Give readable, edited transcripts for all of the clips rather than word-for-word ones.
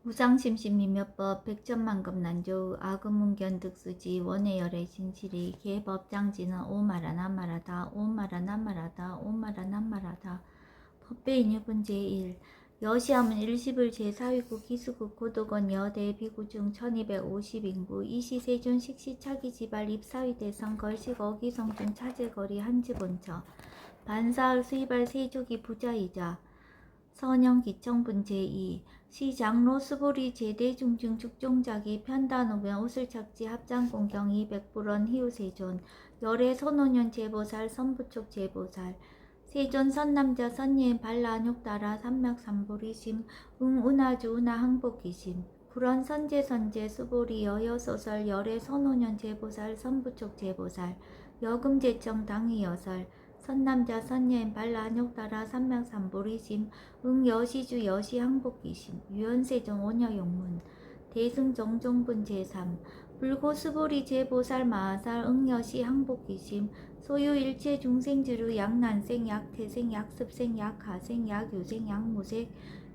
무상심신미묘법 백전만금 난조의 아금문견 득수지 원해열의 진실이 개법장지는 오마라난마라다 오마라난마라다 오마라난마라다 법배인유분 제1 여시함은 일시불 제4위국 기수국 고도건 여대 비구중 1250인구 이시세존 식시차기 지발 입사위 대성 걸식 어기성중 차제거리 한지본처 반사을 수이발 세족이 부자이자 선영기청분 제2 시장로 수보리 제대중중 축종자기 편단오면 우슬착지 합장공경 200불원 희우세존 열애 선오년 제보살 선부촉 제보살 세존 선남자 선예인 발라안욕따라 삼맥삼보리심 응운하주 운하항복기심 불원 선제 수보리 여여소설 열애 선오년 제보살 선부촉 제보살 여금제청 당위여설 선남자 선예인 발라안욕따라 삼맥삼보리심 응여시주 여시항복기심 유연세종 오녀용문 대승정종분 제3 불고수보리 제보살 마하살 응여시 항복기심 소유일체 중생지루 약난생 약태생 약습생 약하생 약유생 약무색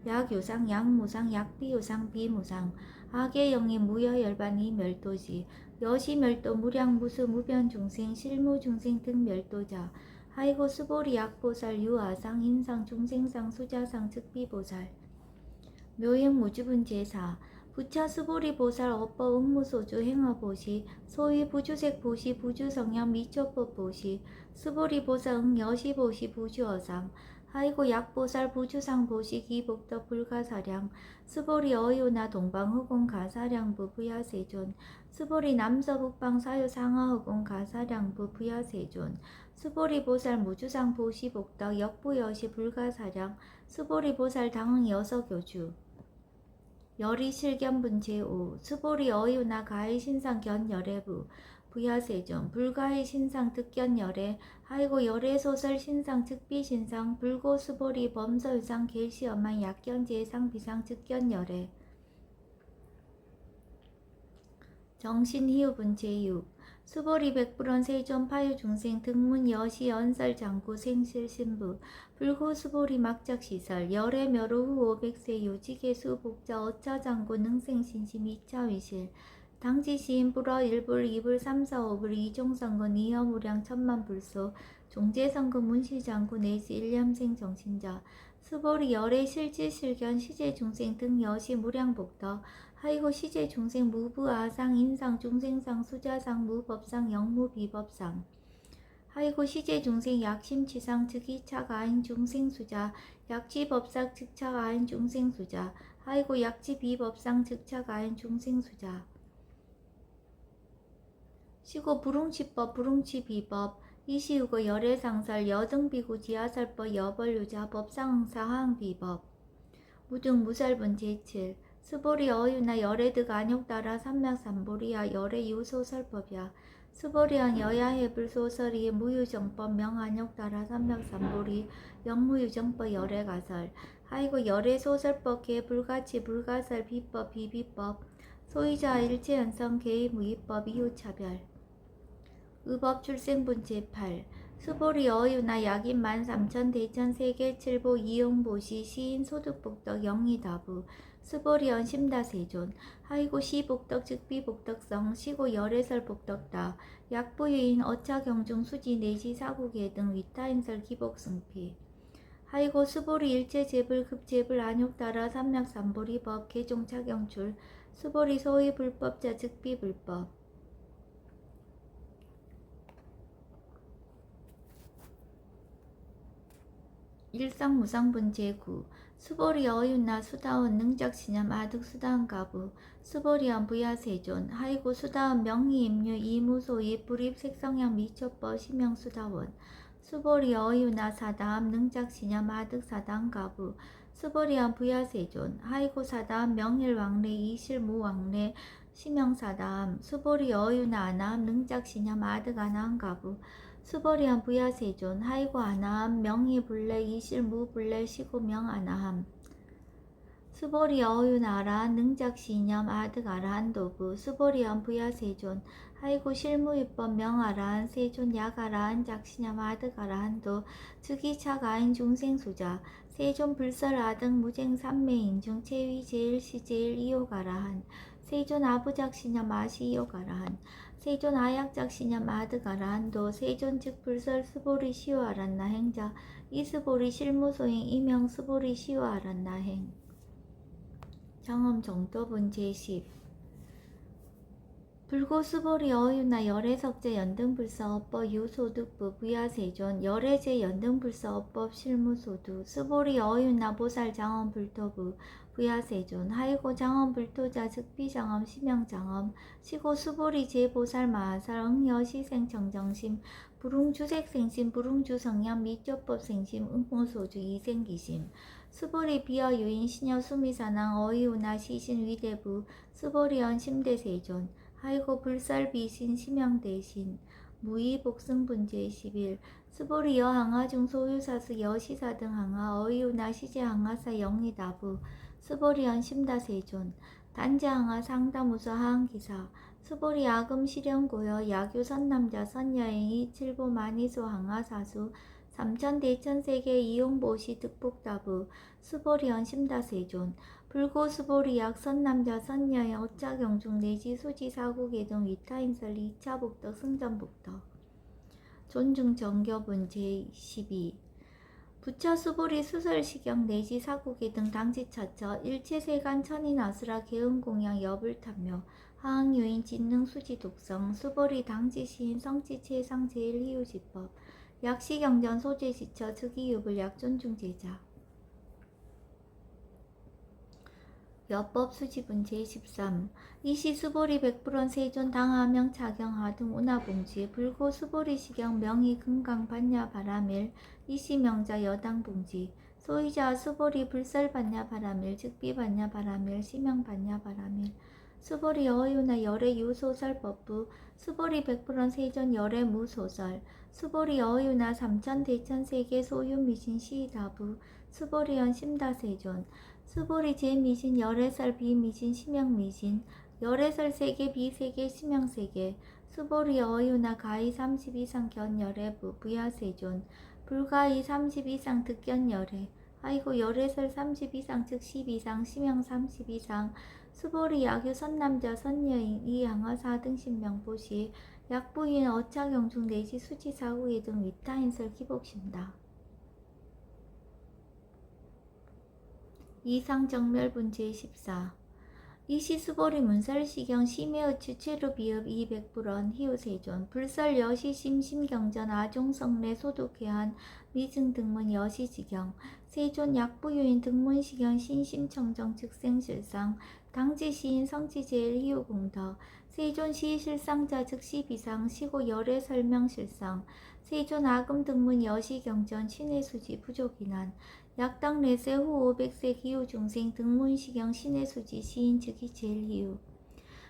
약유상 약무상 약비유상 비무상 악의 무여열반이 멸도지 여시멸도 무량무수 무변중생 실무중생 등 멸도자 하이고 수보리 약보살 유아상 인상 중생상 수자상 즉비보살 묘행무주분 제4 부차 수보리 보살 업법 응무소주 행어보시 소위 부주색 보시 부주성향 미초법 보시 수보리 보살 응여시보시 부주어상 하이고 약보살 부주상 보시 기복덕 불가사량 수보리 어유나 동방흑공 가사량부 부야세존 수보리 남서북방 사유 상하흑공 가사량부 부야세존 수보리 보살 무주상 보시 복덕 역부여시 불가사량 수보리 보살 당응 여서교주 열이 실견분 제5 수보리 어유나 가히 신상 견열애부 부야세존 불가히 신상 득견열애 하이고 열애 소설 신상 즉비 신상 불고 수보리 범서유상 계시엄한 약견제상 비상 즉견열애 정신희우분 제6 수보리 백불원 세존 파유중생 등문 여시 연설 장구 생실 신부 불고 수보리 막작시설 열애 멸호 후 500세 요지계 수복자 어차장구 능생신심 2차 위실 당지시인 불어 1불 2불 3, 4, 5불 이종선거 이여무량 천만불소 종제선거 문시장구 내지 일념생 정신자 수보리 열애 실지실견 시제중생 등 여시 무량복덕 하이고 시제중생 무부아상 인상 중생상 수자상 무법상 영무비법상 하이고 시제중생 약심치상 즉이차가인 중생수자 약지법상 즉차가인 중생수자 하이고 약지비법상 즉차가인 중생수자 시고 불웅치법 불웅치비법 이시우고 열애상설 여등비구 지하설법 여벌유자 법상응사하항비법 무등무살분 제7 수보리 어유나 열애득 안욕따라 삼맥삼보리야 열애 유소설법이야 수보리왕 여야해불 소설이 무유정법 명안욕따라 삼맥삼보리 영무유정법 열애가설 하이고 열애소설법 개불가치 불가설 비법 비비법 소유자 일체연성 개의무위법 이유차별 의법 출생분 제8 수보리 어유나 약인 13,000 대천 세계칠보 이용보시 시인 소득복덕 영리다부 수보리 언심다세존 하이고 시복덕 즉비복덕성 시고 열애설 복덕다 약부유인 어차경중 수지 내시 사국예 등 위타임설 기복승피 하이고 수보리 일체제불 급제불 안욕따라 삼맥삼보리법 개종차경출 수보리 소위 불법자 즉비불법 일상무상분 제9 수보리 어윤나 수다원 능작신념 아득수다원 가부 수보리언 부야세존 하이고 수다원 명의임류 이무소이 불입색성향 미초법 시명수다원 수보리 어유나 사다함 능작신념 아득사다원 가부 수보리언 부야세존 하이고 사다함 명일왕래 이실무왕래 시명사다함 수보리 어유나 아나함 능작신념 아득아나함 가부 수보리언 부야세존 하이고 아나함 명의불래 이실무불래 시고명 아나함 수보리 어윤 아라한 능작시념 아득 아라한 도부 수보리언 부야세존 하이고 실무입법 명아라한 세존 약아라한 작시념 아득 아라한도 즉이차 가인 중생수자 세존 불설 아득 무쟁 삼매인중 체위 제일 시제일 이요가라한 세존 아부작시념 아시이요가라한 세존 아약작시념 아득 아라한도 세존 즉 불설 수보리 시오아란나 행자 이스보리 실무소행 이명 수보리 시오아란나 행 경험 정도분 제10 불고수보리 어유나 열애석제 연등불사업법 유소득부 부야세존 열애제 연등불사업법 실무소두 수보리 어유나 보살장엄불토부 부야세존 하이고 장엄불토자 즉비장엄 심영장엄 시고 수보리 제보살 마하살 응여시생정정심 불웅주색생심 불웅주성량 미조법생심 응모소주 이생기심 수보리 비어 유인 시녀 수미사낭 어이우나 시신 위대부 수보리언 심대세존 하이고 불살 비신 심영대신 무의 복승분제 11 수보리 여항하 중 소유사스 여시사 등 항하 어이우나 시제 항하사 영리다부 수보리언 심다세존 단제 항하 상다무서 하항기사 수보리 아금 실현고여 야교 선남자 선여행이 칠보 마니소 항하 사수 삼천 대천세계 이용보시 득복다부 수보리언 심다세존 불고 수보리약 선남자 선여행 어짜경중 내지 수지 사국의 등 위타인설 2차 복덕 승전복덕 존중 정교분 제12 부처 수보리 수설시경 내지 사국의 등 당지처처 일체세간 천인 아수라 개음공양 여불탐묘 하항유인 진능 수지 독성 수보리 당지시인 성지체상 제일희우지법 약시경전 소재지처 즉이유불 약존중제자 여법 수지분 제13 이시 수보리 백불원 세존 당하명 차경하 등 운하봉지 불고 수보리 시경 명의 금강 반야 바라밀 이시 명자 여당 봉지 소이자 수보리 불설 반야 바라밀 즉비 반야 바라밀 시명 반야 바라밀 수보리 어유나 열애 유소설법부 수보리 백불원 세존 열애 무소설 수보리 어유나 삼천 대천 세계 소유 미신 시다부 수보리언 심다세존 수보리 제미신 열애설 비미신 심영미신 열애설 세계 비세계 심영세계 수보리 어유나 가히 30 이상 견열애부 부야세존 불가히 30 이상 득견열애 아이고 열애설 30 이상 즉 10 이상 심영 30 이상 수보리 야규 선남자 선여인 이양어 4등 신명보시 약부인 어차경중 내지 수지사후의 등 위타인설 기복신다. 이상정멸분 제14 이시 수보리 문설시경 심해의 주체로 비읍 200불원 희우세존 불설 여시심 심경전 아종성례 소독해한 미증 등문 여시지경 세존 약부유인 등문시경 신심청정 즉생실상 당지시인 성지제일 희우공덕 세존 시실상자 즉시비상 시고 열애 설명실상 세존 아금 등문 여시경전 신의수지 부족이난 약당 내세 후 500세 기후중생 등문시경 신의수지 시인 즉이 제일희우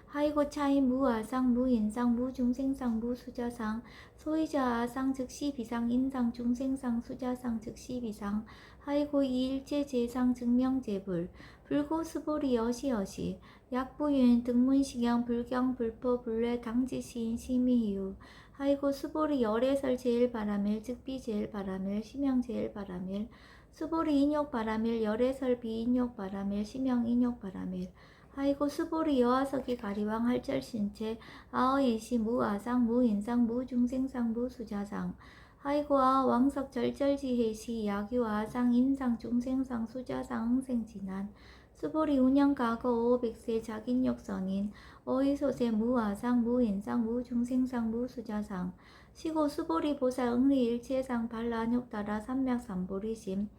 하이고 차인 무아상 무인상 무중생상 무수자상 소이자 아상 즉시 비상 인상 중생상 수자상 즉시 비상 하이고 이일체 제상 증명제불 불고수보리 여시여시 약부유인 등문시경 불경 불포 불례 당지시인 심의희우 하이고 수보리 열애설 제일바라밀 즉비 제일바라밀 심영 제일바라밀 수보리 인욕바라밀 열애설 비인욕바라밀 심영 인욕바라밀 하이고 수보리 여하석이 가리왕 할절신체 아어예시 무아상 무인상 무중생상 무수자상 하이고 아 왕석 절절지해시 야규 아상 인상 중생상 수자상 응생진한 수보리 운영가거 500세 자긴욕선인 어이소세 무아상 무인상 무중생상 무수자상 시고 수보리 보살 응리일체상 발라욕따라 삼맥삼보리심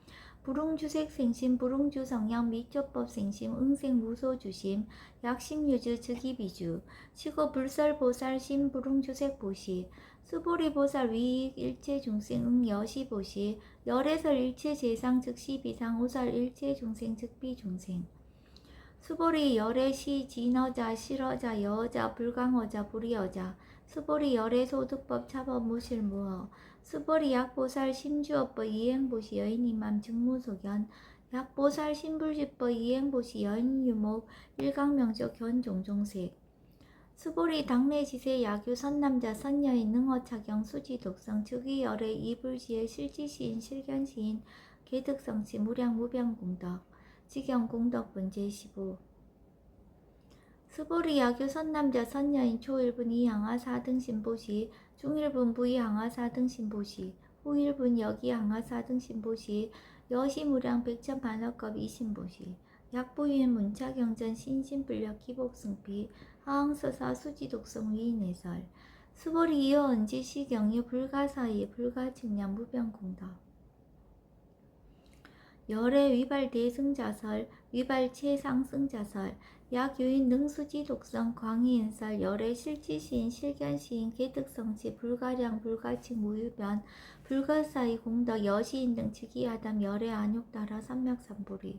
불웅주색생심 불웅주성량 미조법생심 응생무소주심 약심유주 즉이비주 시고 불설보살심 불웅주색보시 수보리보살 위익 일체중생 응여시보시 열애설 일체제상 즉시비상 오살 일체중생 즉비중생 수보리 열애시 진어자 실어자 여어자 불강어자 불이어자 수보리 열애소득법 차법 무실무어 수보리 약보살 심주업법 이행보시 여인임맘 증무소견 약보살 신불지법 이행보시 여인유목 일강명적 견종종색 수보리 당내지세 야규 선남자 선여인 능어차경 수지독성 즉위열의 이불지의 실지시인 실견시인 개득성치 무량무병공덕 직영공덕분 제15 수보리 야규 선남자 선여인 초일분 이항하 4등 신보시 중일분 부이항하 4등 신보시 후일분 여기항하 4등 신보시 여시무량 백천반어급 이신보시 약부인 문차경전 신신불력 기복승피 하항서사 수지독성 위인해설 수보리 이어 언지시 경유 불가사의 불가측량 무병공덕 열의 위발 대승자설 위발 최상승자설 약유인 능수지 독성 광희인설 열의 실지시인 실견시인 개득성치 불가량 불가칭 무유변 불가사의 공덕 여시인 등 즉위하담 열의 안욕따라 삼맥삼보리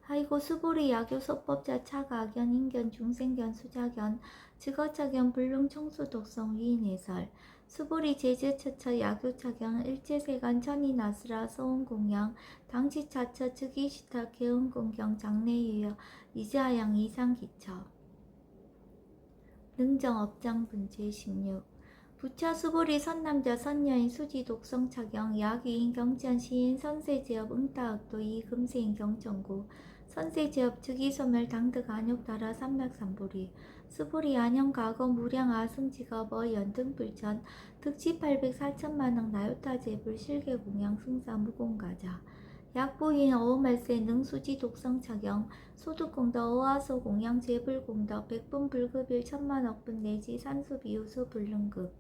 하이고 수보리 야교 소법자 차가견 인견 중생견 수자견 즉어차견 불능청수 독성 위인해설 수보리 제제처처 야교차경 일제세간 천이나스라 서운공양 당치차처 즉위시타 개운공경 장래유여 이자양 이상기처 능정업장분 제16 부차 수보리 선남자 선여인 수지 독성차경 야귀인 경천 시인 선세제업 응따학도 이금세인 경천구 선세제업 즉위소멸 당득 안욕따라 삼맥삼보리 수보리 안영가거 무량 아승지가버 연등불천 득지 800 4천만억 나요타제불 실계공양 승사 무공가자 약부인 어우말세 능수지 독성차경 소득공덕 어하소 공양 재불공덕 백분 불급일 천만억분 내지 산수비유수 불능급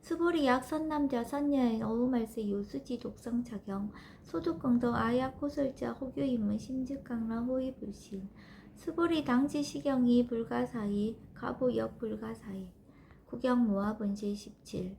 수보리 약 선남자 선여인 어우말세 요수지 독성차경 소득공덕 아약 호설자 호교인문 심즉강라 호위불신 수보리 당지 시경이 불가사의 가보역 불가사의 구경모합은 제17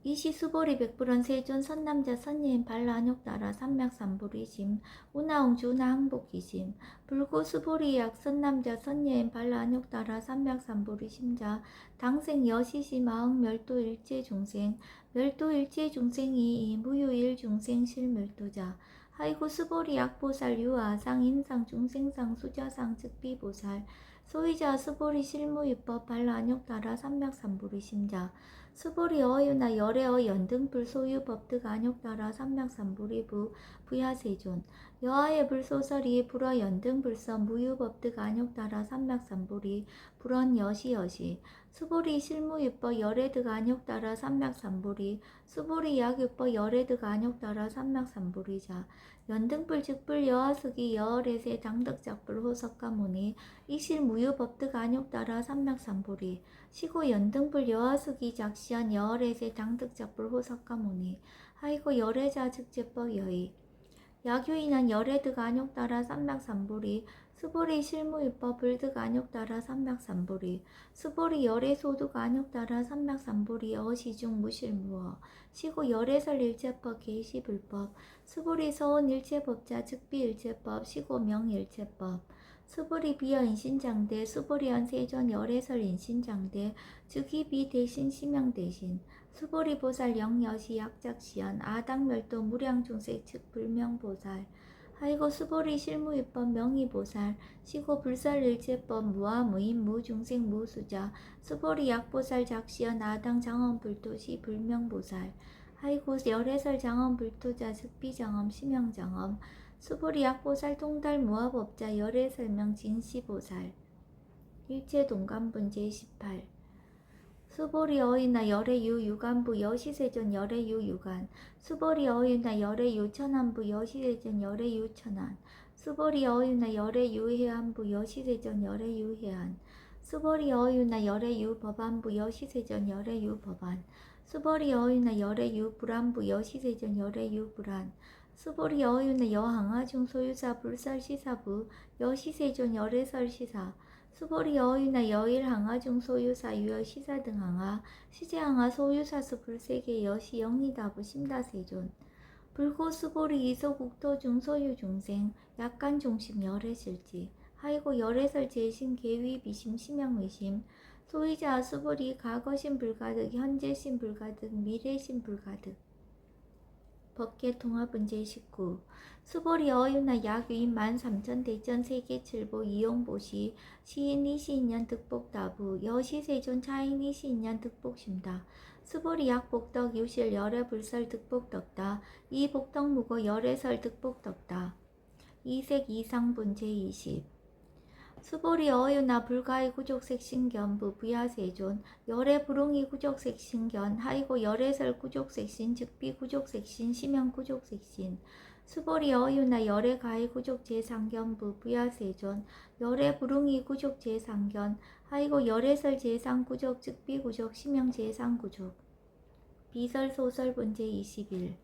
이시 수보리 백불원 세존 선남자 선여인 발라안욕따라 삼맥삼보리심 우나옹주 우나항복기심 불고 수보리약 선남자 선여인 발라안욕따라 삼맥삼보리심자 당생 여시시 마흥 멸도일체중생 멸도일체중생이 무유일중생 실멸도자 하이고 수보리 약보살 유아상 인상 중생상 수자상 즉비보살 소위자 수보리 실무유법 발라안욕따라 삼맥삼보리심자 수보리 어유나 열애어 연등불 소유법득 안욕따라 삼맥삼보리부 부야세존 여하의 불소설이 불어 연등불선 무유법득 안욕따라 삼맥삼보리 불언 여시여시 수보리 실무유법 열애득 안욕따라 삼맥삼보리 수보리 약유법 열애득 안욕따라 삼맥삼보리자 연등불 즉불 여하숙이 여월에세 당덕작불 호석가모니 이실 무유법득 안욕따라 삼맥삼보리 시고 연등불 여하숙이 작시한 여월에세 당덕작불 호석가모니 하이고 열애자 즉제법 여의 야교인한 열애득 안욕따라 삼맥삼보리 수보리 실무유법 불득 안욕따라 삼맥삼보리 수보리 열애소득 안욕따라 삼맥삼보리 어시중 무실무어 시고 열애설 일체법 계시불법 수보리 서원 일체법자 즉비일체법 시고 명일체법 수보리 비어 인신장대 수보리한 세존 열애설 인신장대 즉위비 대신 심형 대신 수보리 보살 영여시 약작시연 아당멸도 무량중색 즉 불명보살 하이고 수보리 실무유법 명의보살 시고 불설일체법 무아무인 무중생 무수자 수보리 약보살 작시연 아당 장엄불도시 불명보살 하이고 열애설 장엄불도자 즉비장엄 심형장엄 수보리 약보살 통달 무아법자 열애설명 진시보살 일체동감분 제18 수보리 어이나 열애유 유간부 여시세존 열애유 유간 수보리 어이나 열애유 천안부 여시세존 열애유 천안 수보리 어이나 열애유 해안부 여시세존 열애유 해안 수보리 어이나 열애유 법안부 여시세존 열애유 법안 수보리 어이나 열애유 불안부 여시세존 열애유 불안 수보리 어이나 여항하중 소유사 불설시사부 여시세존 열애설시사 수보리 여유나 여일 항하중 소유사 유여 시사 등 항하 시제항하 소유사수 불세계 여시 영리다부 심다세존 불고 수보리 이소국토중 소유중생 약간 중심 열애실지 하이고 열애설 제심 계위 비심 심양의심 소위자 수보리 과거심 불가득 현재심 불가득 미래심 불가득 법계 통합은 제19 수보리 어유나 약유인 13,000 대전 세계칠보 이용보시 시인 이시인년 득복다부 여시세존 차인 이시인년 득복심다 수보리 약복덕 유실 열애불설 득복덕다 이복덕무고 열애설 득복덕다 이색 이상분 제20 수보리 어유나 불가의 구족색 신견부 부야세존 열애 불응이 구족색 신견 하이고 열애설 구족색 신 즉비 구족색 신 심형 구족색 신 수보리 어유나 열애 가의 구족 제상견부 부야세존 열애 불응이 구족 제상견 하이고 열애설 제상 구족 즉비 구족 심형 제상 구족 비설 소설 본제 21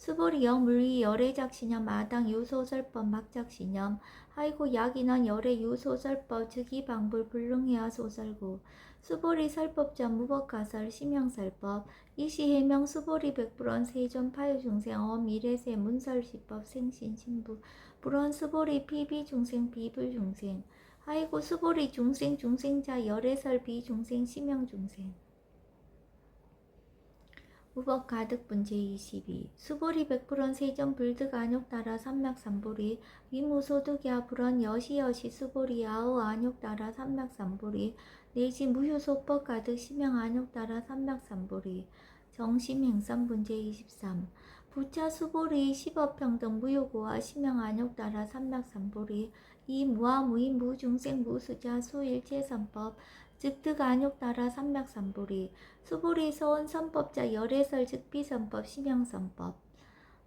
수보리 영물위 열애작시념 마당 유소설법 막작시념 하이고 약인원 열애 유소설법 즉이방불 불능해야 소설구 수보리 설법전 무법가설 심형설법 이시해명 수보리 백불원 세존 파유중생 어미래세 문설시법 생신신부 불원 수보리 피비중생 비불중생 하이고 수보리 중생 중생자 열애설 비중생 심형중생 무법 가득분 제22 수보리 백불원 세전 불득 안욕 따라 삼맥삼보리 위무소득야 불원 여시여시 수보리 아우 안욕 따라 삼맥삼보리 내지 무효소법 가득 심형 안욕 따라 삼맥삼보리 정심행선분 제23 부차 수보리 시법평등 무효고와 심형 안욕 따라 삼맥삼보리 이 무아 무인 무중생 무수자 수일체선법 즉득 안욕 따라 삼맥삼보리 수보리 서원 선법자 열애설 즉비선법 심형선법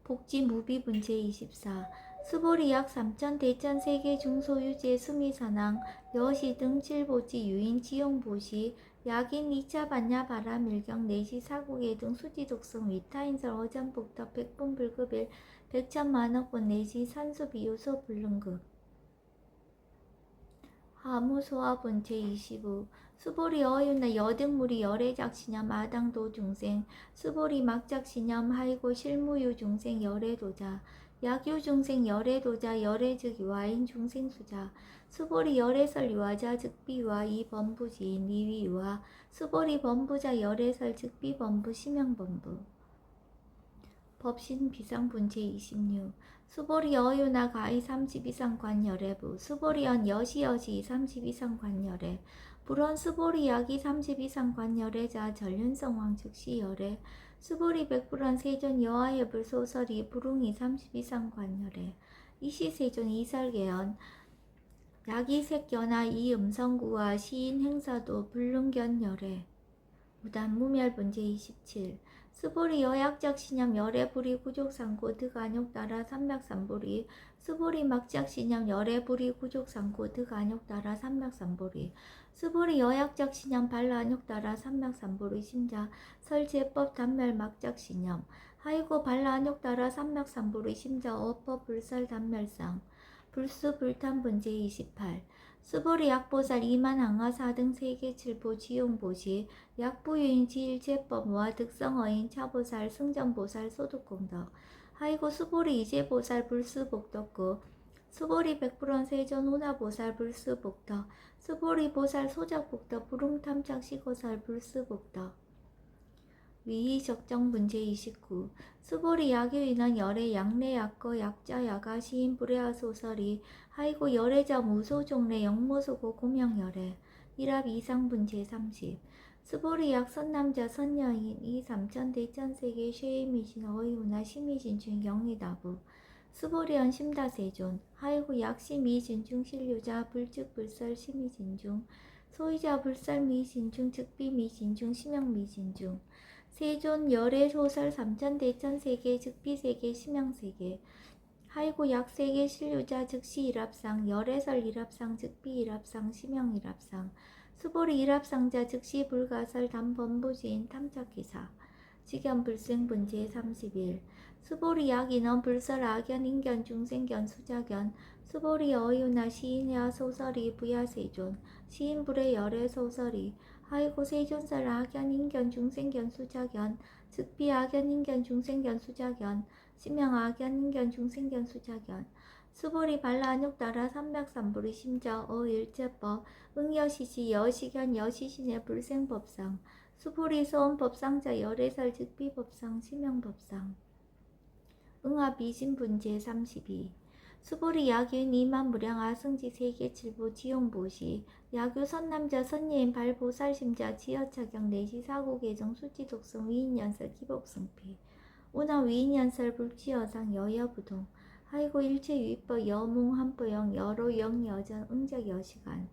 복지 무비분 제24 수보리 약 3천 대천 세계 중소유재 수미선왕 여시 등 칠보지 유인 지용보시 약인 2차 반야 바람 일경 내시 사국의 등 수지독성 위타인설 어전복덕 백분불급일 백천만억분 내시 산수비요소 불능급 하무소화분 제25 수보리 어유나 여등무리 열애작시념 마당도 중생 수보리 막작시념 하이고 실무유 중생 열애도자 약유 중생 열애도자 열애즉 유아인 중생수자 수보리 열애설 유아자 즉비유아 이범부지인 이위유아 수보리 범부자 열애설 즉비범부 심형범부 법신 비상분 제26 수보리 어유나 가이 30 이상 관열애부 수보리언 여시여시 30 이상 관열애 불원 수보리 약이 30 이상 관열애자 전륜성왕 즉시 열애 수보리 백불원 세존 여하의 불소설이 불웅이 30 이상 관열애 이시세존 이설계연 약이색견화 이음성구와 시인 행사도 불능견 열애 무단 무멸분 제27 수보리 여약작 시념 열애불이 구족상고 득안욕 따라 삼맥삼보리 수보리 막작 시념 열애불이 구족상고 득안욕 따라 삼맥삼보리 수보리 여약작 시념 발라안욕 따라 삼맥삼보리 심자 설제법 단멸 막작 시념 하이고 발라안욕 따라 삼맥삼보리 심자 어법 불설 단멸상 불수 불탄분 제28 수보리 약보살 이만항하 4등 세계칠보 지용보시 약부유인 지일제법와 득성어인 차보살 승전보살 소득공덕 하이고 수보리 이제보살 불수복덕구 수보리 백불원 세존 호나보살 불수복덕 수보리 보살 소작복덕 부릉탐착 시고살 불수복덕 위의적정분 제29 수보리 약유인원 열애 양내 약거 약자 야가 시인 불애하 소설이 하이고 열애자 무소종래 영모소고 공명열애 일합 이상분 제30 수보리 약 선남자 선여인 이 3천 대천세계 쉐이미신 어이우나 심의진중 영리다부 수보리언 심다세존 하이고 약 심의진중 신류자 불즉불설 심의진중 소이자 불설 미진중 즉비 미진중 심형 미진중 세존 열애 소설 3천 대천 세계 즉비 세계 심형 세계 하이고 약 세계 신류자 즉시 일합상 열애설 일합상 즉비 일합상 심형 일합상 수보리 일합상자 즉시 불가설 담범부지인 탐착기사 직연 불생분 제31 수보리 약인원 불설 악연 인견 중생견 수자견 수보리 어유나 시인야 소설이 부야세존 시인불의 열애 소설이 하이고 세존설 악연 인견 중생견 수자견 즉비 악연 인견 중생견 수자견 심형 악연 인견 중생견 수자견 수보리 발라안욕 따라 삼맥삼보리 심자 어일제법 응여시시 여시견 여시신의 불생법상 수보리 소원법상자 열애설 즉비법상 심형법상 응합이신분 제32 수보리 야교인 이만 무량 아승지 세계칠보 지용보시 야교 선남자 선예인 발보살심자 지여차경 내시 사고계정 수지독성 위인연설 기복승피 오나 위인연설 불지여상 여여부동 하이고 일체유입법 여몽한보영 여로영여전 응적여시간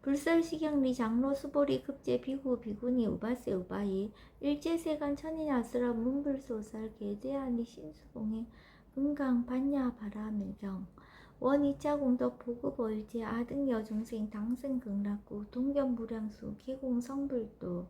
불설시경리 장로 수보리 급제 비구 비구니 우바세 우바이 일제세간 천인아스라 문불소설 계제하니 신수봉행 금강 반야 바라밀경 원이차 공덕 보급월제 아등여 중생 당생극락구 동견무량수 계공성불도